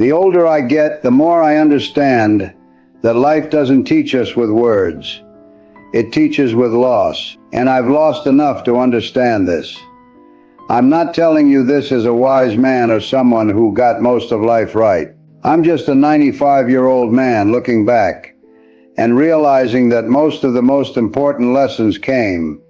The older I get, the more I understand that life doesn't teach us with words. It teaches with loss, and I've lost enough to understand this. I'm not telling you this as a wise man or someone who got most of life right. I'm just a 95-year-old man looking back and realizing that most of the most important lessons came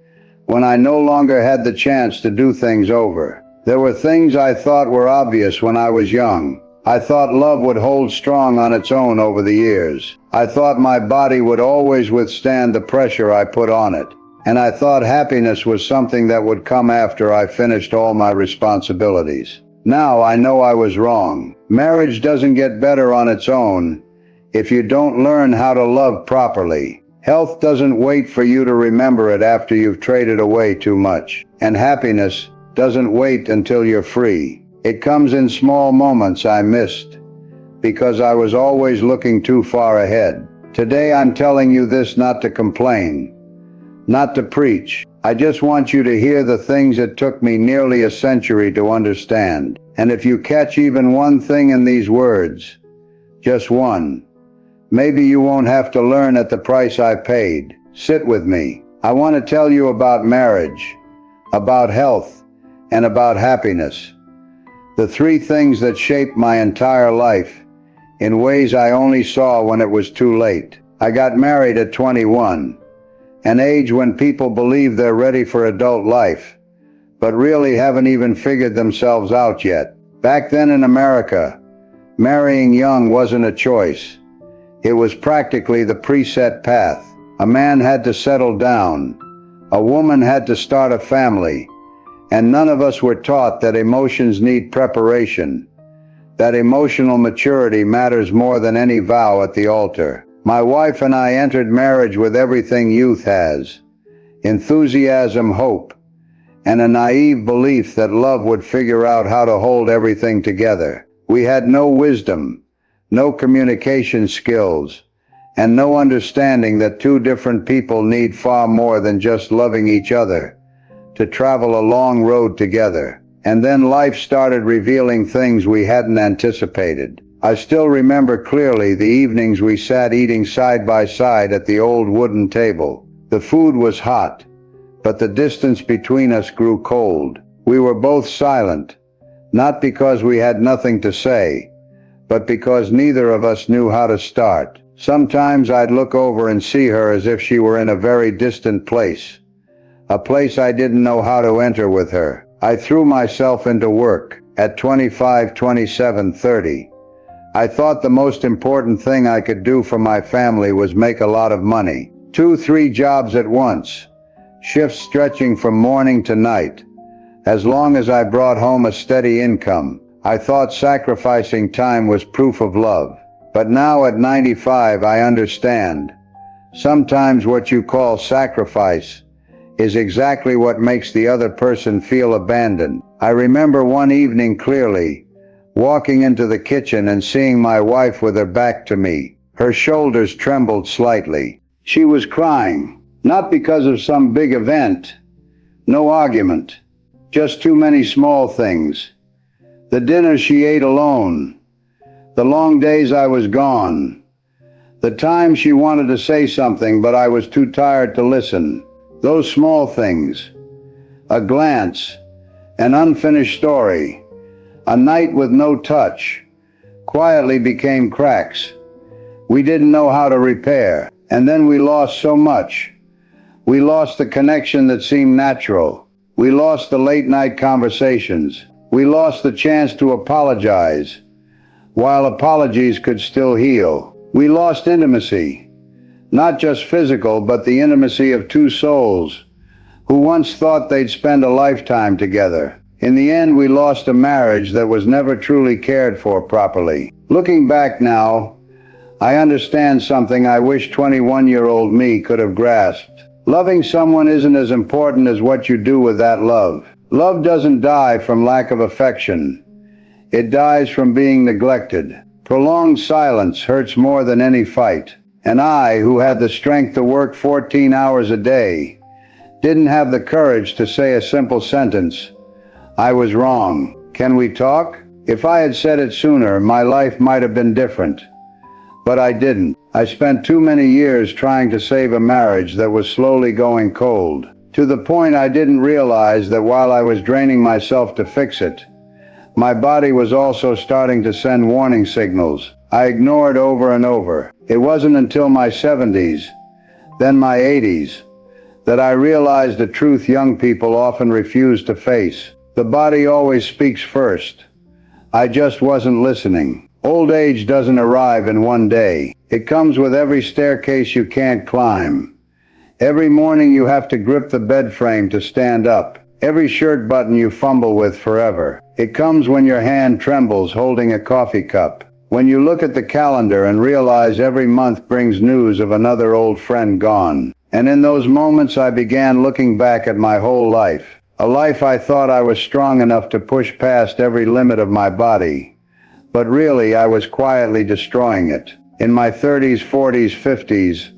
when I no longer had the chance to do things over. There were things I thought were obvious when I was young. I thought love would hold strong on its own over the years. I thought my body would always withstand the pressure I put on it. And I thought happiness was something that would come after I finished all my responsibilities. Now I know I was wrong. Marriage doesn't get better on its own if you don't learn how to love properly. Health doesn't wait for you to remember it after you've traded away too much. And happiness doesn't wait until you're free. It comes in small moments I missed because I was always looking too far ahead. Today I'm telling you this not to complain, not to preach. I just want you to hear the things it took me nearly a century to understand. And if you catch even one thing in these words, just one, maybe you won't have to learn at the price I paid. Sit with me. I want to tell you about marriage, about health, and about happiness. The three things that shaped my entire life in ways I only saw when it was too late. I got married at 21, an age when people believe they're ready for adult life, but really haven't even figured themselves out yet. Back then in America, marrying young wasn't a choice. It was practically the preset path. A man had to settle down. A woman had to start a family. And none of us were taught that emotions need preparation, that emotional maturity matters more than any vow at the altar. My wife and I entered marriage with everything youth has: enthusiasm, hope, and a naive belief that love would figure out how to hold everything together. We had no wisdom, no communication skills, and no understanding that two different people need far more than just loving each other to travel a long road together. And then life started revealing things we hadn't anticipated. I still remember clearly the evenings we sat eating side by side at the old wooden table. The food was hot, but the distance between us grew cold. We were both silent, not because we had nothing to say, but because neither of us knew how to start. Sometimes I'd look over and see her as if she were in a very distant place, a place I didn't know how to enter with her. I threw myself into work. At 25, 27, 30, I thought the most important thing I could do for my family was make a lot of money. 2, 3 jobs at once, shifts stretching from morning to night. As long as I brought home a steady income, I thought sacrificing time was proof of love. But now at 95, I understand. Sometimes what you call sacrifice is exactly what makes the other person feel abandoned. I remember one evening clearly, walking into the kitchen and seeing my wife with her back to me. Her shoulders trembled slightly. She was crying, not because of some big event, no argument, just too many small things. The dinner she ate alone, the long days I was gone, the time she wanted to say something but I was too tired to listen. Those small things, a glance, an unfinished story, a night with no touch, quietly became cracks we didn't know how to repair. And then we lost so much. We lost the connection that seemed natural. We lost the late night conversations. We lost the chance to apologize, while apologies could still heal. We lost intimacy. Not just physical, but the intimacy of two souls who once thought they'd spend a lifetime together. In the end, we lost a marriage that was never truly cared for properly. Looking back now, I understand something I wish 21-year-old me could have grasped. Loving someone isn't as important as what you do with that love. Love doesn't die from lack of affection. It dies from being neglected. Prolonged silence hurts more than any fight. And I, who had the strength to work 14 hours a day, didn't have the courage to say a simple sentence: I was wrong. Can we talk? If I had said it sooner, my life might have been different. But I didn't. I spent too many years trying to save a marriage that was slowly going cold, to the point I didn't realize that while I was draining myself to fix it, my body was also starting to send warning signals I ignored over and over. It wasn't until my 70s, then my 80s, that I realized the truth young people often refuse to face. The body always speaks first. I just wasn't listening. Old age doesn't arrive in one day. It comes with every staircase you can't climb. Every morning you have to grip the bed frame to stand up. Every shirt button you fumble with forever. It comes when your hand trembles holding a coffee cup. When you look at the calendar and realize every month brings news of another old friend gone. And in those moments I began looking back at my whole life. A life I thought I was strong enough to push past every limit of my body. But really I was quietly destroying it. In my 30s, 40s, 50s,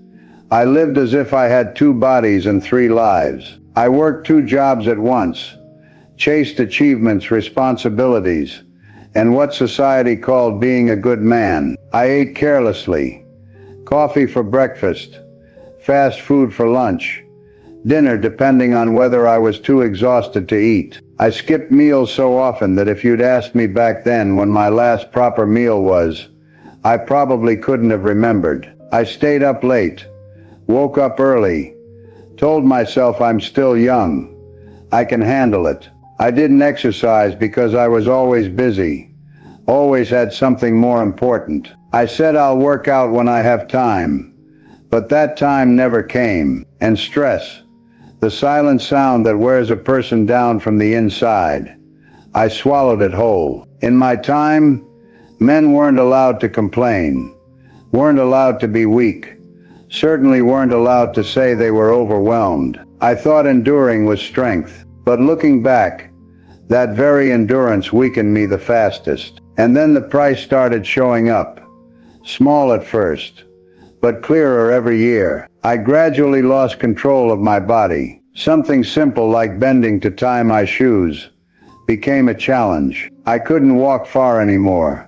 I lived as if I had 2 bodies and 3 lives. I worked 2 jobs at once, chased achievements, responsibilities, and what society called being a good man. I ate carelessly. Coffee for breakfast, fast food for lunch, dinner depending on whether I was too exhausted to eat. I skipped meals so often that if you'd asked me back then when my last proper meal was, I probably couldn't have remembered. I stayed up late, woke up early, told myself I'm still young. I can handle it. I didn't exercise because I was always busy, always had something more important. I said I'll work out when I have time, but that time never came. And stress, the silent sound that wears a person down from the inside, I swallowed it whole. In my time, men weren't allowed to complain, weren't allowed to be weak, certainly weren't allowed to say they were overwhelmed. I thought enduring was strength, but looking back, that very endurance weakened me the fastest. And then the price started showing up. Small at first, but clearer every year. I gradually lost control of my body. Something simple like bending to tie my shoes became a challenge. I couldn't walk far anymore.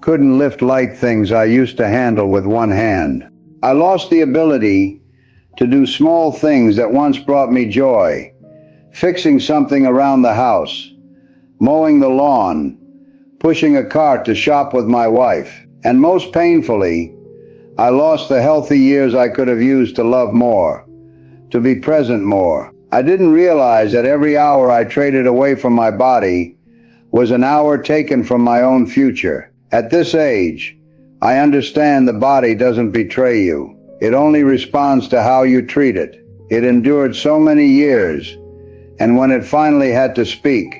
Couldn't lift light things I used to handle with one hand. I lost the ability to do small things that once brought me joy. Fixing something around the house, mowing the lawn, pushing a cart to shop with my wife. And most painfully, I lost the healthy years I could have used to love more, to be present more. I didn't realize that every hour I traded away from my body was an hour taken from my own future. At this age, I understand the body doesn't betray you. It only responds to how you treat it. It endured so many years, and when it finally had to speak,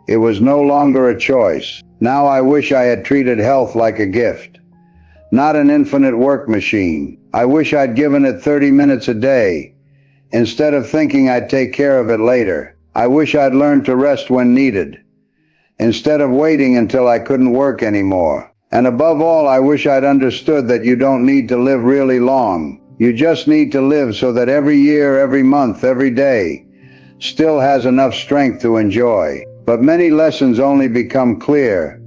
it was no longer a choice. Now I wish I had treated health like a gift, not an infinite work machine. I wish I'd given it 30 minutes a day, instead of thinking I'd take care of it later. I wish I'd learned to rest when needed, instead of waiting until I couldn't work anymore. And above all, I wish I'd understood that you don't need to live really long. You just need to live so that every year, every month, every day still has enough strength to enjoy. But many lessons only become clear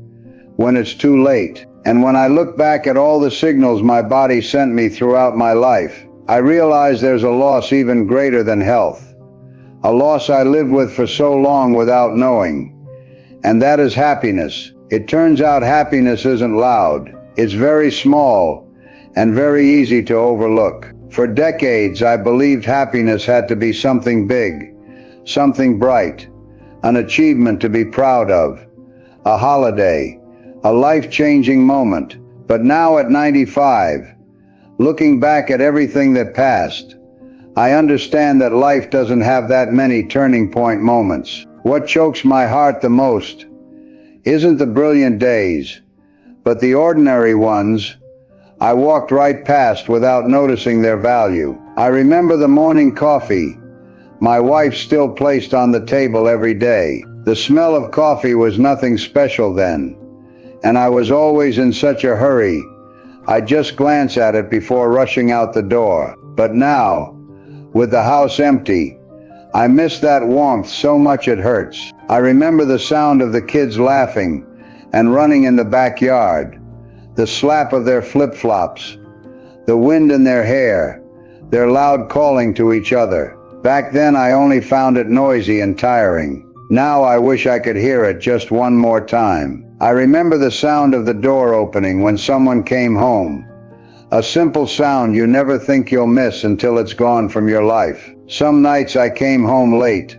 when it's too late. And when I look back at all the signals my body sent me throughout my life, I realize there's a loss even greater than health. A loss I lived with for so long without knowing. And that is happiness. It turns out happiness isn't loud. It's very small and very easy to overlook. For decades, I believed happiness had to be something big, something bright, an achievement to be proud of, a holiday, a life-changing moment. But now at 95, looking back at everything that passed, I understand that life doesn't have that many turning point moments. What chokes my heart the most isn't the brilliant days, but the ordinary ones I walked right past without noticing their value. I remember the morning coffee my wife still placed on the table every day. The smell of coffee was nothing special then, and I was always in such a hurry, I'd just glance at it before rushing out the door. But now, with the house empty, I miss that warmth so much it hurts. I remember the sound of the kids laughing and running in the backyard, the slap of their flip-flops, the wind in their hair, their loud calling to each other. Back then I only found it noisy and tiring. Now I wish I could hear it just one more time. I remember the sound of the door opening when someone came home. A simple sound you never think you'll miss until it's gone from your life. Some nights I came home late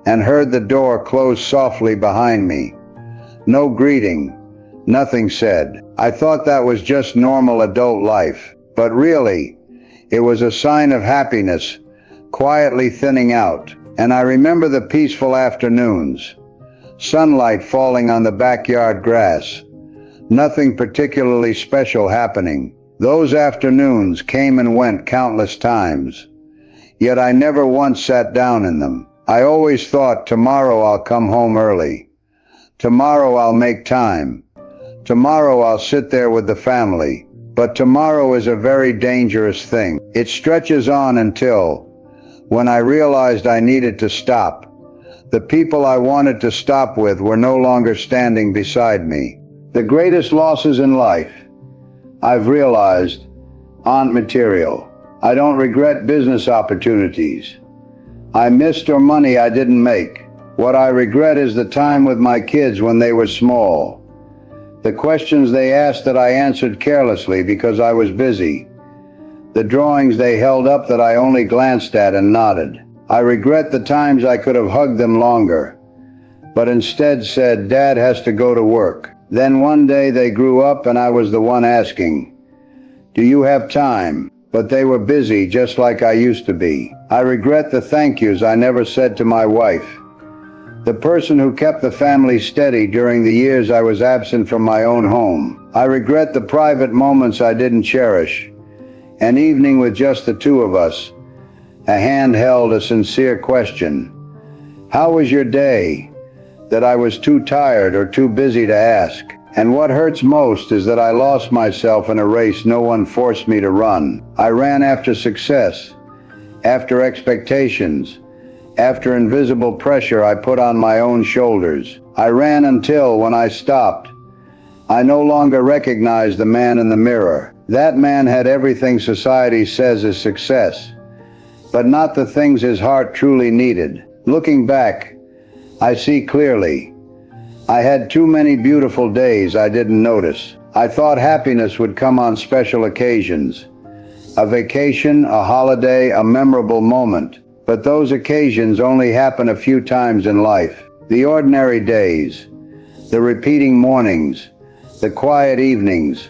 and heard the door close softly behind me. No greeting, nothing said. I thought that was just normal adult life, but really, it was a sign of happiness quietly thinning out. And I remember the peaceful afternoons, sunlight falling on the backyard grass, nothing particularly special happening. Those afternoons came and went countless times, yet I never once sat down in them. I always thought, tomorrow I'll come home early. Tomorrow I'll make time. Tomorrow I'll sit there with the family. But tomorrow is a very dangerous thing. It stretches on until, when I realized I needed to stop, the people I wanted to stop with were no longer standing beside me. The greatest losses in life, I've realized, aren't material. I don't regret business opportunities I missed or money I didn't make. What I regret is the time with my kids when they were small. The questions they asked that I answered carelessly because I was busy. The drawings they held up that I only glanced at and nodded. I regret the times I could have hugged them longer, but instead said, "Dad has to go to work." Then one day they grew up and I was the one asking, "Do you have time?" But they were busy just like I used to be. I regret the thank yous I never said to my wife, the person who kept the family steady during the years I was absent from my own home. I regret the private moments I didn't cherish. An evening with just the two of us, a hand held, a sincere question. How was your day? That I was too tired or too busy to ask. And what hurts most is that I lost myself in a race no one forced me to run. I ran after success, after expectations, after invisible pressure I put on my own shoulders. I ran until, when I stopped, I no longer recognized the man in the mirror. That man had everything society says is success, but not the things his heart truly needed. Looking back, I see clearly. I had too many beautiful days I didn't notice. I thought happiness would come on special occasions. A vacation, a holiday, a memorable moment. But those occasions only happen a few times in life. The ordinary days, the repeating mornings, the quiet evenings,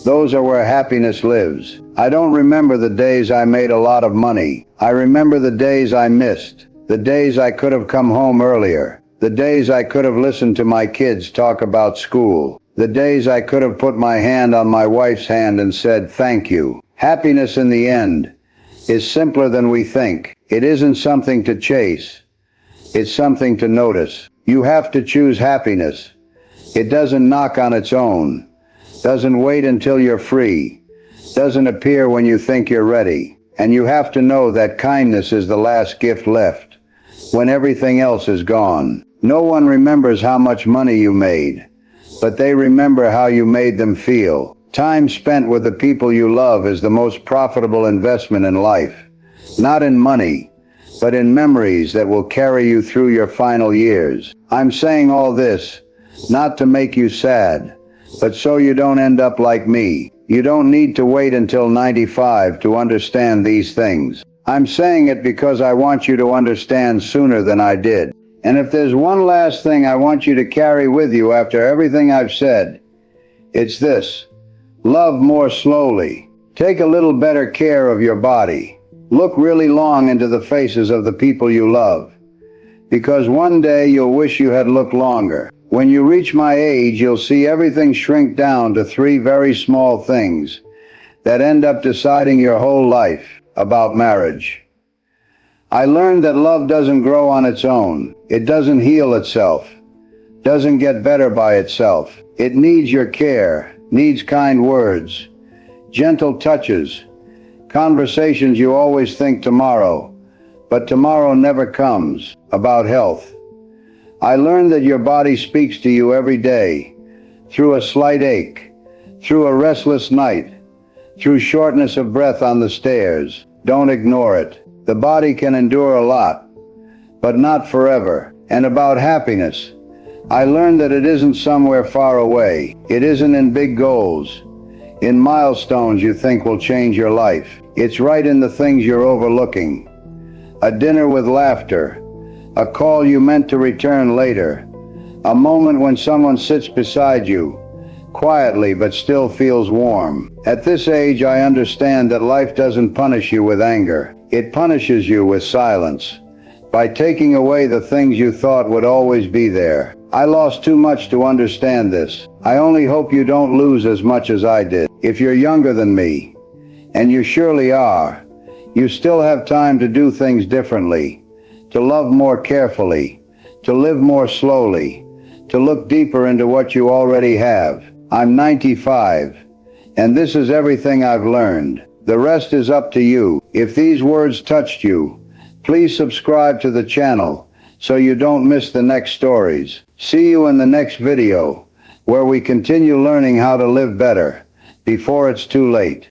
those are where happiness lives. I don't remember the days I made a lot of money. I remember the days I missed, the days I could have come home earlier, the days I could have listened to my kids talk about school, the days I could have put my hand on my wife's hand and said thank you. Happiness in the end is simpler than we think. It isn't something to chase. It's something to notice. You have to choose happiness. It doesn't knock on its own. Doesn't wait until you're free. Doesn't appear when you think you're ready. And you have to know that kindness is the last gift left, when everything else is gone. No one remembers how much money you made, but they remember how you made them feel. Time spent with the people you love is the most profitable investment in life. Not in money, but in memories that will carry you through your final years. I'm saying all this, not to make you sad, but so you don't end up like me. You don't need to wait until 95 to understand these things. I'm saying it because I want you to understand sooner than I did. And if there's one last thing I want you to carry with you after everything I've said, it's this. Love more slowly. Take a little better care of your body. Look really long into the faces of the people you love, because one day you'll wish you had looked longer. When you reach my age, you'll see everything shrink down to 3 very small things that end up deciding your whole life about marriage. I learned that love doesn't grow on its own. It doesn't heal itself, doesn't get better by itself. It needs your care, needs kind words, gentle touches, conversations you always think tomorrow, but tomorrow never comes, about health. I learned that your body speaks to you every day, through a slight ache, through a restless night, through shortness of breath on the stairs. Don't ignore it. The body can endure a lot, but not forever. And about happiness, I learned that it isn't somewhere far away. It isn't in big goals, in milestones you think will change your life. It's right in the things you're overlooking. A dinner with laughter, a call you meant to return later, a moment when someone sits beside you, quietly but still feels warm. At this age, I understand that life doesn't punish you with anger. It punishes you with silence, by taking away the things you thought would always be there. I lost too much to understand this. I only hope you don't lose as much as I did. If you're younger than me, and you surely are, you still have time to do things differently, to love more carefully, to live more slowly, to look deeper into what you already have. I'm 95, and this is everything I've learned. The rest is up to you. If these words touched you, please subscribe to the channel so you don't miss the next stories. See you in the next video, where we continue learning how to live better before it's too late.